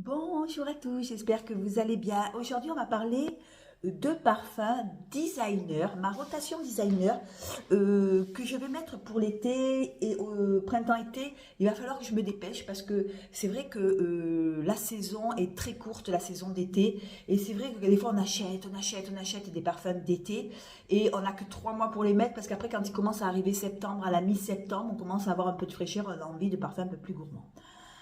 Bonjour à tous, j'espère que vous allez bien. Aujourd'hui, on va parler de parfums designer, ma rotation designer que je vais mettre pour l'été et au printemps-été. Il va falloir que je me dépêche parce que c'est vrai que la saison est très courte, la saison d'été. Et c'est vrai que des fois, on achète des parfums d'été et on n'a que 3 mois pour les mettre parce qu'après, quand il commence à arriver septembre, à la mi-septembre, on commence à avoir un peu de fraîcheur, on a envie de parfums un peu plus gourmands.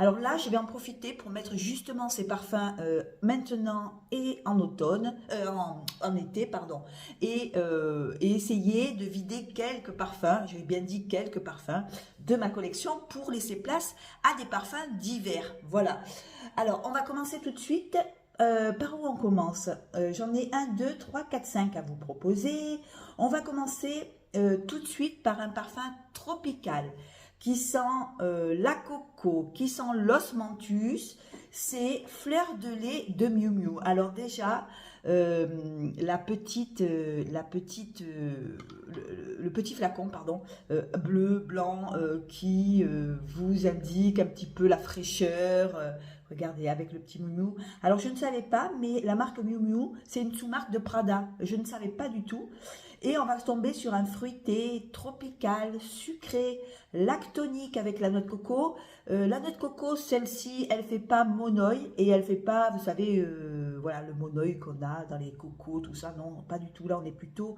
Alors là, je vais en profiter pour mettre justement ces parfums maintenant et en automne, en été, pardon, et essayer de vider quelques parfums, j'ai bien dit quelques parfums, de ma collection pour laisser place à des parfums d'hiver. Voilà. Alors, on va commencer tout de suite. Par où on commence? J'en ai un, 2, 3, 4, 5 à vous proposer. On va commencer tout de suite par un parfum tropical qui sent la coco, qui sent l'osmanthus, c'est fleur de lait de Miu Miu. Alors déjà, le petit flacon, pardon, bleu, blanc, qui vous indique un petit peu la fraîcheur. Regardez, avec le petit Miu Miu. Alors, je ne savais pas, mais la marque Miu Miu, c'est une sous-marque de Prada. Je ne savais pas du tout. Et on va tomber sur un fruité tropical, sucré, lactonique avec la noix de coco. La noix de coco, celle-ci, elle fait pas monoï et elle fait pas, vous savez, voilà, le monoï qu'on a dans les cocos, tout ça. Non, pas du tout. Là, on est plutôt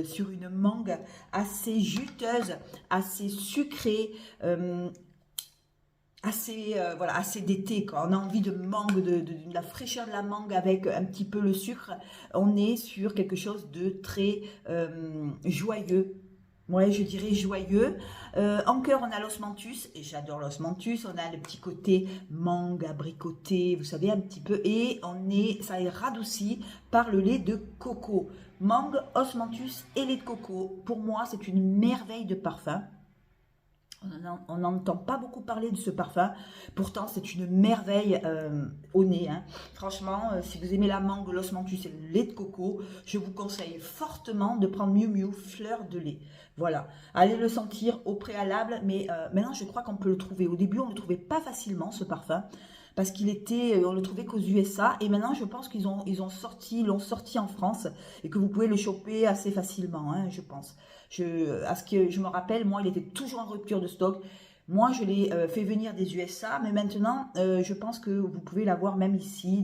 sur une mangue assez juteuse, assez sucrée. Voilà, assez d'été, quand on a envie de mangue, de la fraîcheur de la mangue avec un petit peu le sucre, on est sur quelque chose de très joyeux. Ouais, je dirais joyeux. En cœur, on a l'osmanthus, et j'adore l'osmanthus. On a le petit côté mangue, abricoté, vous savez, un petit peu. Et ça est radouci par le lait de coco. Mangue, osmanthus et lait de coco. Pour moi, c'est une merveille de parfum. On n'entend pas beaucoup parler de ce parfum. Pourtant, c'est une merveille au nez, hein. Franchement, si vous aimez la mangue, l'osmanthus et le lait de coco, je vous conseille fortement de prendre Miu Miu fleur de lait. Voilà. Allez le sentir au préalable. Mais maintenant, je crois qu'on peut le trouver. Au début, on ne le trouvait pas facilement, ce parfum. Parce on le trouvait qu'aux USA. Et maintenant, je pense l'ont sorti en France. Et que vous pouvez le choper assez facilement, hein, je pense. À ce que je me rappelle, moi, il était toujours en rupture de stock. Moi, je l'ai fait venir des USA, mais maintenant, je pense que vous pouvez l'avoir même ici,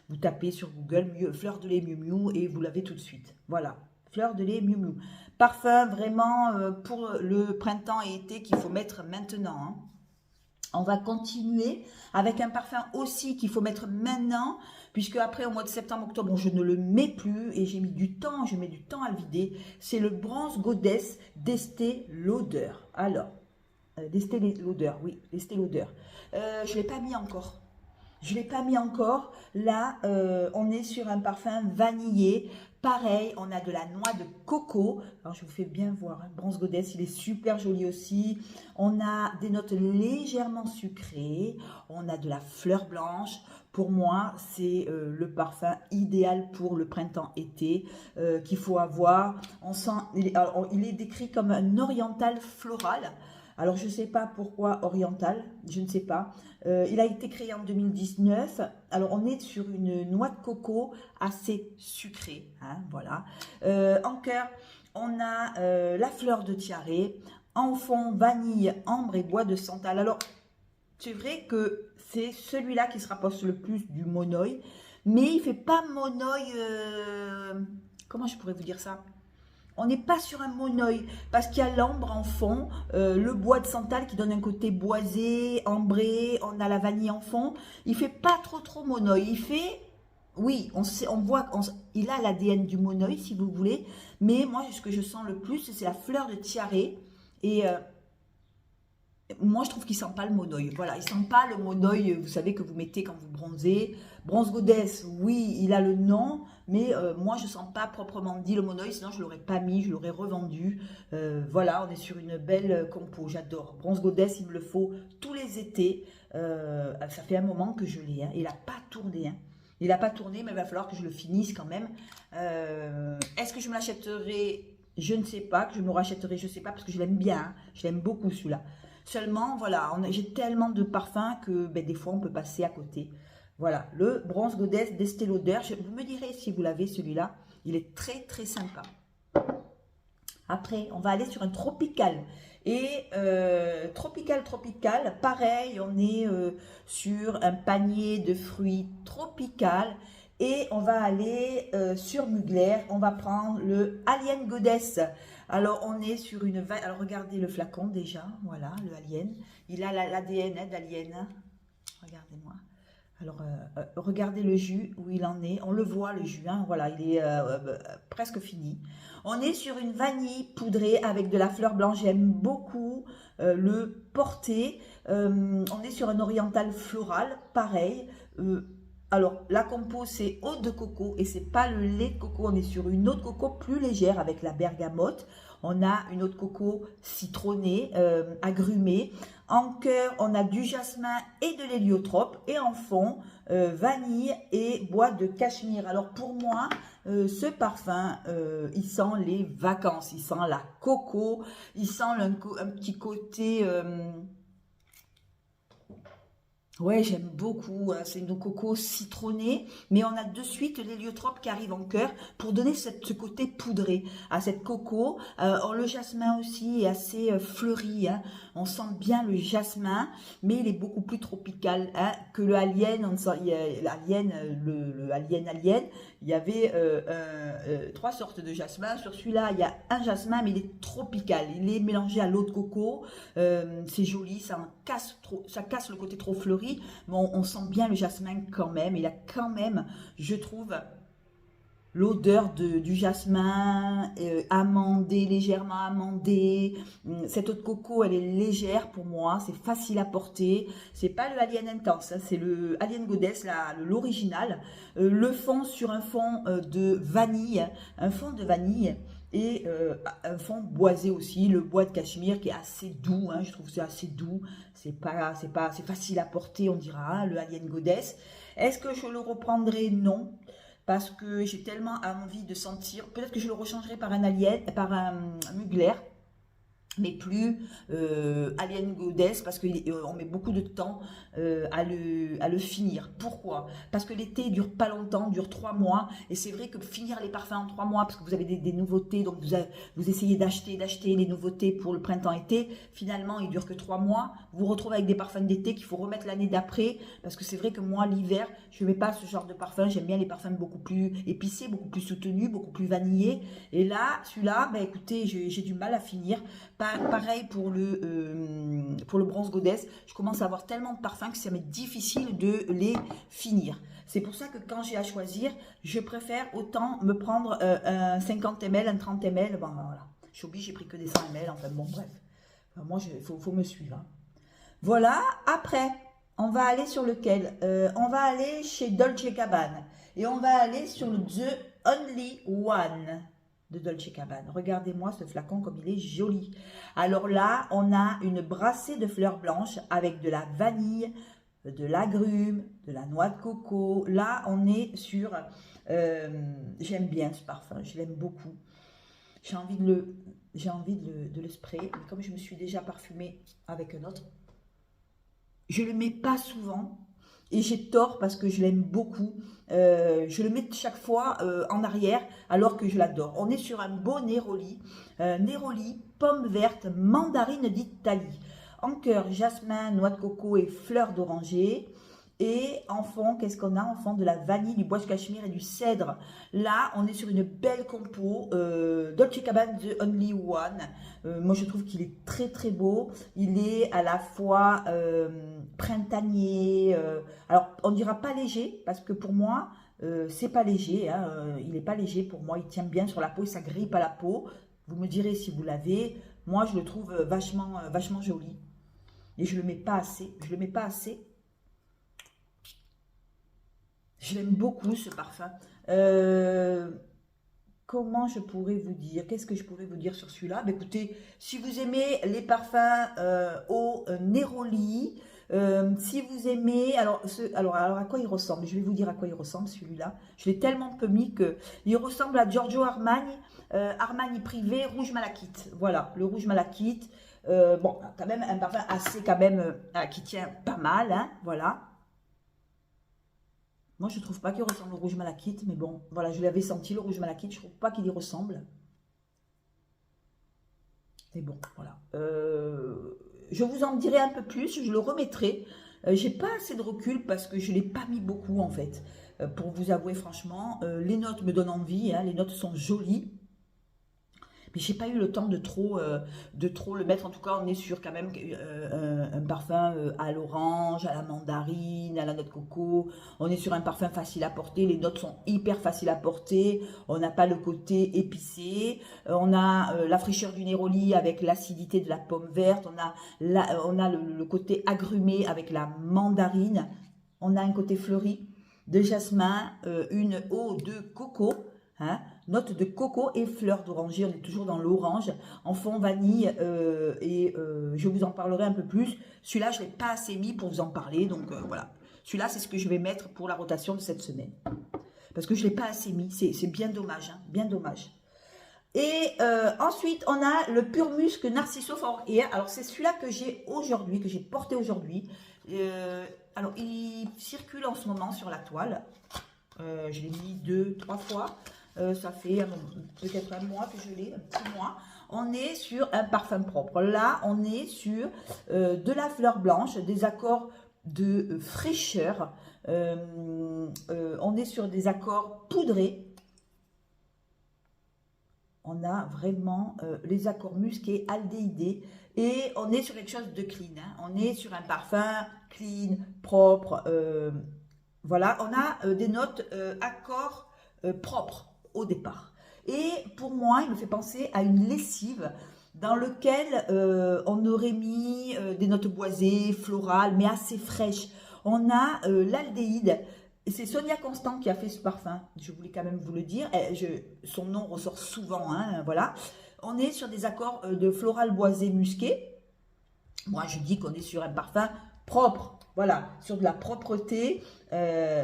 vous tapez sur Google fleur de lait Miu Miu et vous l'avez tout de suite. Voilà, fleur de lait Miu Miu. Parfum vraiment pour le printemps et été qu'il faut mettre maintenant, hein. On va continuer avec un parfum aussi qu'il faut mettre maintenant, puisque après au mois de septembre, octobre, bon, je ne le mets plus et je mets du temps à le vider. C'est le Bronze Goddess d'Estée Lauder. Alors, d'Estée Lauder, oui, d'Estée Lauder. Je ne l'ai pas mis encore. Je ne l'ai pas mis encore. Là, on est sur un parfum vanillé. Pareil, on a de la noix de coco. Alors, je vous fais bien voir, hein. Bronze Goddess, il est super joli aussi. On a des notes légèrement sucrées. On a de la fleur blanche. Pour moi, c'est le parfum idéal pour le printemps-été qu'il faut avoir. Il est décrit comme un oriental floral. Alors, je ne sais pas pourquoi oriental, je ne sais pas. Il a été créé en 2019. Alors, on est sur une noix de coco assez sucrée, hein, voilà. En cœur, on a la fleur de tiare. En fond, vanille, ambre et bois de santal. Alors, c'est vrai que c'est celui-là qui se rapproche le plus du monoï, mais il fait pas monoï. Comment je pourrais vous dire ça? On n'est pas sur un monoï parce qu'il y a l'ambre en fond, le bois de santal qui donne un côté boisé, ambré, on a la vanille en fond. Il fait pas trop monoï. Il fait, oui, on voit il a l'ADN du monoï si vous voulez, mais moi ce que je sens le plus c'est la fleur de tiare et moi, je trouve qu'il sent pas le monoï. Voilà, il sent pas le monoï, vous savez, que vous mettez quand vous bronzez. Bronze Goddess, oui, il a le nom, mais moi, je sens pas proprement dit le monoï, sinon je l'aurais pas mis, je l'aurais revendu. Voilà, on est sur une belle compo, j'adore. Bronze Goddess, il me le faut tous les étés. Ça fait un moment que je l'ai, hein. Il n'a pas tourné, hein. Il n'a pas tourné, mais il va falloir que je le finisse quand même. Est-ce que je me l'achèterai? Je ne sais pas. Que je me rachèterai, je ne sais pas, parce que je l'aime bien, hein. Je l'aime beaucoup celui-là. Seulement, voilà, j'ai tellement de parfums que ben, des fois, on peut passer à côté. Voilà, le Bronze Goddess d'Estée Lauder. Vous me direz si vous l'avez, celui-là. Il est très, très sympa. Après, on va aller sur un tropical. Et tropical, pareil, on est sur un panier de fruits tropical. Et on va aller sur Mugler, on va prendre le Alien Goddess. Alors, on est sur une... Alors, regardez le flacon déjà, voilà, le Alien. Il a l'ADN d'Alien. Regardez-moi. Alors, regardez le jus, où il en est. On le voit, le jus, hein, voilà, il est presque fini. On est sur une vanille poudrée avec de la fleur blanche. J'aime beaucoup le porter. On est sur un oriental floral, pareil. Alors, la compo, c'est eau de coco et c'est pas le lait de coco. On est sur une eau de coco plus légère avec la bergamote. On a une eau de coco citronnée, agrumée. En cœur, on a du jasmin et de l'héliotrope. Et en fond, vanille et bois de cachemire. Alors, pour moi, ce parfum, il sent les vacances. Il sent la coco. Il sent un petit côté... Ouais, j'aime beaucoup, hein. C'est une coco citronnée, mais on a de suite l'héliotrope qui arrive en cœur pour donner ce côté poudré à cette coco. Le jasmin aussi est assez fleuri, hein. On sent bien le jasmin, mais il est beaucoup plus tropical, hein, que le Alien. L'Alien, le Alien, il y avait 3 sortes de jasmin. Sur celui-là, il y a un jasmin, mais il est tropical. Il est mélangé à l'eau de coco. C'est joli, ça casse le côté trop fleuri. Mais on sent bien le jasmin quand même. Il a quand même, je trouve, l'odeur du jasmin, amandé, légèrement amandé. Cette eau de coco, elle est légère pour moi. C'est facile à porter. C'est pas le Alien Intense, hein, c'est le Alien Goddess, l'original. Le fond sur un fond de vanille. Un fond de vanille. Et un fond boisé aussi, le bois de cachemire qui est assez doux, hein, je trouve que c'est assez doux, c'est facile à porter, on dira, hein, le Alien Goddess. Est-ce que je le reprendrai? Non, parce que j'ai tellement envie de sentir, peut-être que je le rechangerai par un Mugler, mais plus Alien Goddess, parce qu'on met beaucoup de temps à le finir. Pourquoi? Parce que l'été dure pas longtemps, dure 3 mois, et c'est vrai que finir les parfums en 3 mois, parce que vous avez des nouveautés, donc vous essayez d'acheter les nouveautés pour le printemps-été, finalement il dure que 3 mois, vous vous retrouvez avec des parfums d'été qu'il faut remettre l'année d'après, parce que c'est vrai que moi l'hiver, je ne mets pas ce genre de parfum, j'aime bien les parfums beaucoup plus épicés, beaucoup plus soutenus, beaucoup plus vanillés, et là, celui-là, ben, écoutez, j'ai du mal à finir. Pareil pour le Bronze Goddess, je commence à avoir tellement de parfums que ça m'est difficile de les finir. C'est pour ça que quand j'ai à choisir, je préfère autant me prendre un 50 ml, un 30 ml. Bon, voilà. Je suis obligée, j'ai pris que des 100 ml. Enfin bon, bref. Enfin, moi, il faut me suivre, hein. Voilà, après, on va aller sur lequel on va aller chez Dolce Gabbana. Et on va aller sur le The Only One de Dolce Gabbana. Regardez-moi ce flacon comme il est joli. Alors là, on a une brassée de fleurs blanches avec de la vanille, de l'agrume, de la noix de coco. Là, on est sur... j'aime bien ce parfum, je l'aime beaucoup. J'ai envie de le sprayer, mais comme je me suis déjà parfumée avec un autre, je ne le mets pas souvent. Et j'ai tort parce que je l'aime beaucoup. Je le mets chaque fois en arrière alors que je l'adore. On est sur un beau Neroli. Neroli, pomme verte, mandarine d'Italie. En cœur, jasmin, noix de coco et fleurs d'oranger. Et en fond, qu'est-ce qu'on a? En fond, de la vanille, du bois de cachemire et du cèdre. Là, on est sur une belle compo. Dolce Gabbana The Only One. Moi, je trouve qu'il est très très beau. Il est à la fois printanier. Alors, on ne dira pas léger, parce que pour moi, c'est pas léger. Hein, il n'est pas léger pour moi. Il tient bien sur la peau et ça grippe à la peau. Vous me direz si vous l'avez. Moi, je le trouve vachement joli. Et je le mets pas assez. Je le mets pas assez. Je l'aime beaucoup ce parfum. Comment je pourrais vous dire? Qu'est-ce que je pourrais vous dire sur celui-là? Ben, écoutez, si vous aimez les parfums au Neroli, si vous aimez... Alors, à quoi il ressemble? Je vais vous dire à quoi il ressemble celui-là. Je l'ai tellement peu mis qu'il ressemble à Giorgio Armani, Armani Privé, Rouge Malachite. Voilà, le Rouge Malachite. Bon, quand même un parfum assez quand même qui tient pas mal, hein, voilà. Moi, je trouve pas qu'il ressemble au rouge malachite, mais bon, voilà, je l'avais senti le rouge malachite, je trouve pas qu'il y ressemble. Mais bon, voilà. Je vous en dirai un peu plus, je le remettrai. J'ai pas assez de recul parce que je l'ai pas mis beaucoup en fait. Pour vous avouer franchement, les notes me donnent envie, hein, les notes sont jolies. Mais j'ai pas eu le temps de trop le mettre. En tout cas, on est sur quand même un parfum à l'orange, à la mandarine, à la noix de coco. On est sur un parfum facile à porter. Les notes sont hyper faciles à porter. On n'a pas le côté épicé. On a la fraîcheur du néroli avec l'acidité de la pomme verte. On a le côté agrumé avec la mandarine. On a un côté fleuri de jasmin, une eau de coco. Hein, note de coco et fleurs d'oranger, on est toujours dans l'orange, en fond vanille je vous en parlerai un peu plus. Celui-là, je ne l'ai pas assez mis pour vous en parler, donc voilà. Celui-là, c'est ce que je vais mettre pour la rotation de cette semaine. Parce que je ne l'ai pas assez mis, c'est bien dommage, hein, bien dommage. Et ensuite, on a le Pur Musc Narciso for Air. Alors, c'est celui-là que j'ai aujourd'hui, que j'ai porté aujourd'hui. Alors, il circule en ce moment sur la toile. Je l'ai mis 2-3 fois. Ça fait peut-être un mois que je l'ai, un petit mois. On est sur un parfum propre. Là, on est sur de la fleur blanche, des accords de fraîcheur. On est sur des accords poudrés. On a vraiment les accords musqués, aldéhydés. Et on est sur quelque chose de clean. Hein. On est sur un parfum clean, propre. Voilà, on a des notes accords propres au départ. Et pour moi, il me fait penser à une lessive dans lequel on aurait mis des notes boisées, florales, mais assez fraîches. On a l'aldéhyde. C'est Sonia Constant qui a fait ce parfum. Je voulais quand même vous le dire. Son nom ressort souvent. Hein, voilà. On est sur des accords de floral boisé musqué. Moi, je dis qu'on est sur un parfum propre. Voilà, sur de la propreté,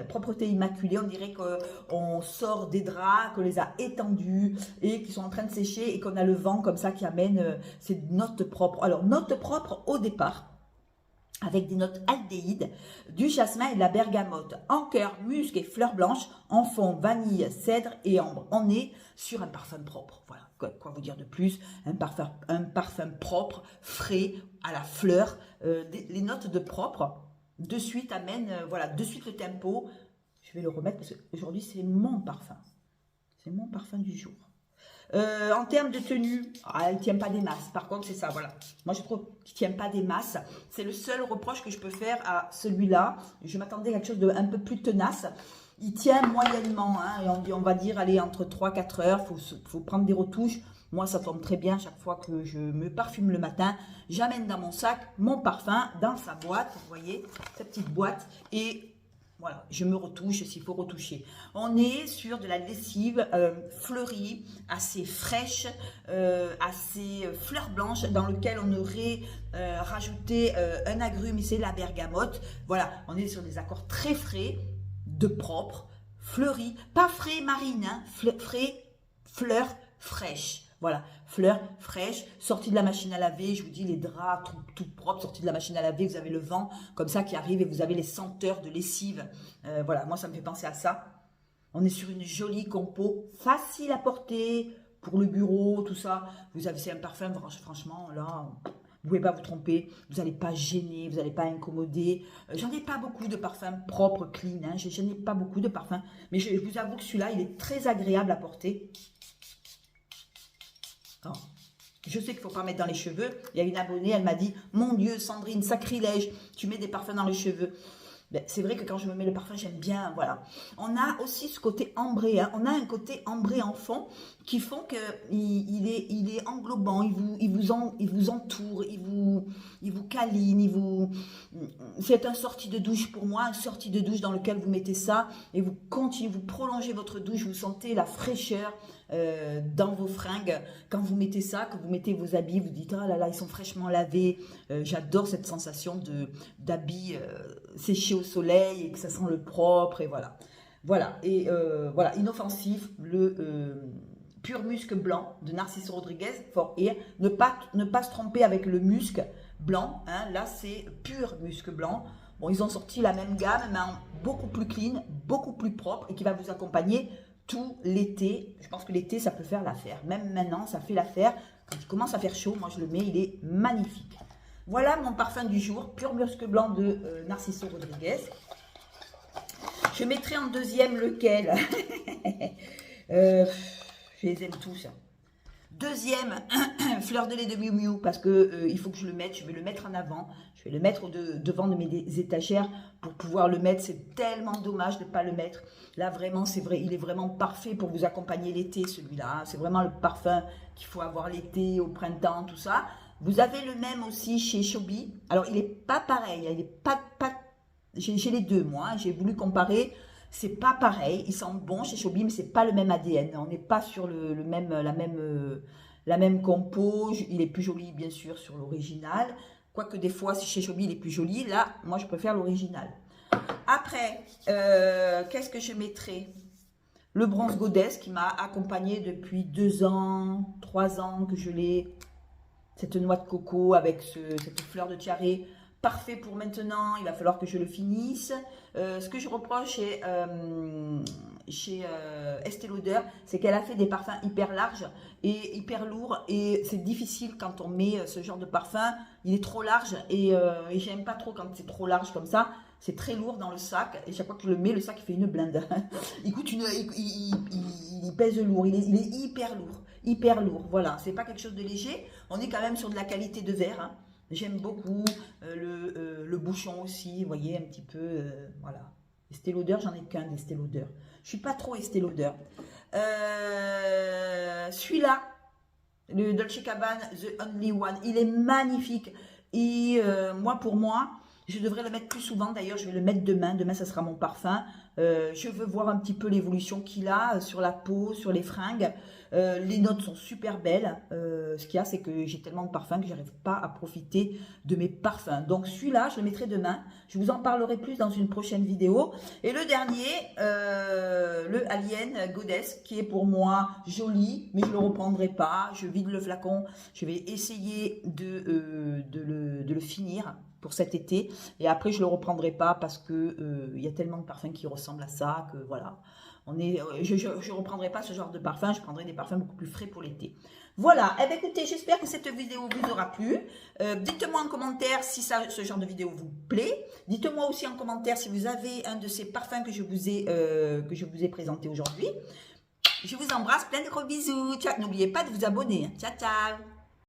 propreté immaculée. On dirait qu'on sort des draps, qu'on les a étendus et qui sont en train de sécher et qu'on a le vent comme ça qui amène ces notes propres. Alors, notes propres au départ, avec des notes aldéhydes, du jasmin et de la bergamote, en cœur, musc et fleurs blanches, en fond, vanille, cèdre et ambre. On est sur un parfum propre. Voilà, quoi vous dire de plus? Un parfum propre, frais, à la fleur. Les notes de propre, de suite amènent, voilà, de suite le tempo. Je vais le remettre parce qu'aujourd'hui, c'est mon parfum. C'est mon parfum du jour. En termes de tenue, elle ne tient pas des masses. Par contre, c'est ça, voilà. Moi, je trouve qu'il ne tient pas des masses. C'est le seul reproche que je peux faire à celui-là. Je m'attendais à quelque chose d'un peu plus tenace. Il tient moyennement. Hein, et on va dire, allez, entre 3-4 heures. Il faut prendre des retouches. Moi, ça tombe très bien chaque fois que je me parfume le matin. J'amène dans mon sac mon parfum dans sa boîte. Vous voyez, cette petite boîte. Et voilà, je me retouche s'il faut retoucher. On est sur de la lessive fleurie, assez fraîche, assez fleur blanche, dans lequel on aurait rajouté un agrume, et c'est la bergamote. Voilà, on est sur des accords très frais, de propre, fleuri, pas frais marine, hein, frais, fleurs fraîches. Voilà, fleurs fraîches, sorties de la machine à laver, je vous dis les draps tout propres, sortis de la machine à laver, vous avez le vent comme ça qui arrive et vous avez les senteurs de lessive. Voilà, moi ça me fait penser à ça. On est sur une jolie compo, facile à porter pour le bureau, tout ça. Vous avez, c'est un parfum, franchement, là, vous ne pouvez pas vous tromper, vous n'allez pas gêner, vous n'allez pas incommoder. J'en ai pas beaucoup de parfums propres, clean, hein, j'en ai pas beaucoup de parfums, mais je vous avoue que celui-là, il est très agréable à porter. Oh. Je sais qu'il ne faut pas mettre dans les cheveux. Il y a une abonnée, elle m'a dit, mon Dieu, Sandrine, sacrilège, tu mets des parfums dans les cheveux. Ben, c'est vrai que quand je me mets le parfum, j'aime bien, voilà. On a aussi ce côté ambré, hein. On a un côté ambré en fond qui font qu'il est englobant, il vous entoure, il vous câline, c'est un sortie de douche pour moi, un sortie de douche dans lequel vous mettez ça et vous continuez, vous prolongez votre douche, vous sentez la fraîcheur dans vos fringues. Quand vous mettez ça, que vous mettez vos habits, vous dites, ah là là, ils sont fraîchement lavés. J'adore cette sensation d'habits séchés au soleil et que ça sent le propre et voilà. Voilà, et voilà, inoffensif, le Pur musc blanc de Narciso Rodriguez for Hair. Ne pas se tromper avec le musc blanc. Hein. Là, c'est pur musc blanc. Bon, ils ont sorti la même gamme, mais beaucoup plus clean, beaucoup plus propre et qui va vous accompagner tout l'été. Je pense que l'été, ça peut faire l'affaire. Même maintenant, ça fait l'affaire. Quand il commence à faire chaud, moi, je le mets. Il est magnifique. Voilà mon parfum du jour. Pur musc blanc de Narciso Rodriguez. Je mettrai en deuxième lequel je les aime tous. Deuxième, fleur de lait de Miu Miu, parce que il faut que je le mette. Je vais le mettre en avant. Je vais le mettre devant de mes étagères pour pouvoir le mettre. C'est tellement dommage de ne pas le mettre. Là, vraiment, c'est vrai. Il est vraiment parfait pour vous accompagner l'été, celui-là. C'est vraiment le parfum qu'il faut avoir l'été, au printemps, tout ça. Vous avez le même aussi chez Chobi. Alors, il n'est pas pareil. Il est pas j'ai les deux, moi. J'ai voulu comparer. C'est pas pareil, ils sentent bon chez Chobi, mais c'est pas le même ADN. On n'est pas sur la même compo. Il est plus joli, bien sûr, sur l'original. Quoique des fois, si chez Chobi, il est plus joli. Là, moi, je préfère l'original. Après, qu'est-ce que je mettrai? Le bronze Goddess qui m'a accompagné depuis 2 ans, 3 ans que je l'ai. Cette noix de coco avec cette fleur de tiare. Parfait pour maintenant, il va falloir que je le finisse. Ce que je reproche chez Estée Lauder, c'est qu'elle a fait des parfums hyper larges et hyper lourds. Et c'est difficile quand on met ce genre de parfum. Il est trop large et j'aime pas trop quand c'est trop large comme ça. C'est très lourd dans le sac. Et chaque fois que je le mets, le sac il fait une blinde. Il pèse lourd, il est hyper lourd. Hyper lourd, voilà. C'est pas quelque chose de léger. On est quand même sur de la qualité de verre, hein. J'aime beaucoup le bouchon aussi, vous voyez, un petit peu, voilà. Estée Lauder, j'en ai qu'un d'Estée Lauder. Je suis pas trop Estée Lauder. Celui-là, le Dolce Gabbana The Only One, il est magnifique. Et pour moi, je devrais le mettre plus souvent. D'ailleurs, je vais le mettre demain. Demain, ça sera mon parfum. Je veux voir un petit peu l'évolution qu'il a sur la peau, sur les fringues. Les notes sont super belles. Ce qu'il y a, c'est que j'ai tellement de parfums que j'arrive pas à profiter de mes parfums. Donc celui-là, je le mettrai demain. Je vous en parlerai plus dans une prochaine vidéo. Et le dernier, le Alien Goddess, qui est pour moi joli, mais je le reprendrai pas. Je vide le flacon. Je vais essayer de le finir pour cet été. Et après, je le reprendrai pas parce que il y a tellement de parfums qui ressemblent à ça que voilà. Je ne reprendrai pas ce genre de parfum, je prendrai des parfums beaucoup plus frais pour l'été. Voilà, eh bien, écoutez, j'espère que cette vidéo vous aura plu. Dites-moi en commentaire si ce genre de vidéo vous plaît. Dites-moi aussi en commentaire si vous avez un de ces parfums que je vous ai présenté aujourd'hui. Je vous embrasse, plein de gros bisous. Ciao, n'oubliez pas de vous abonner. Ciao, ciao.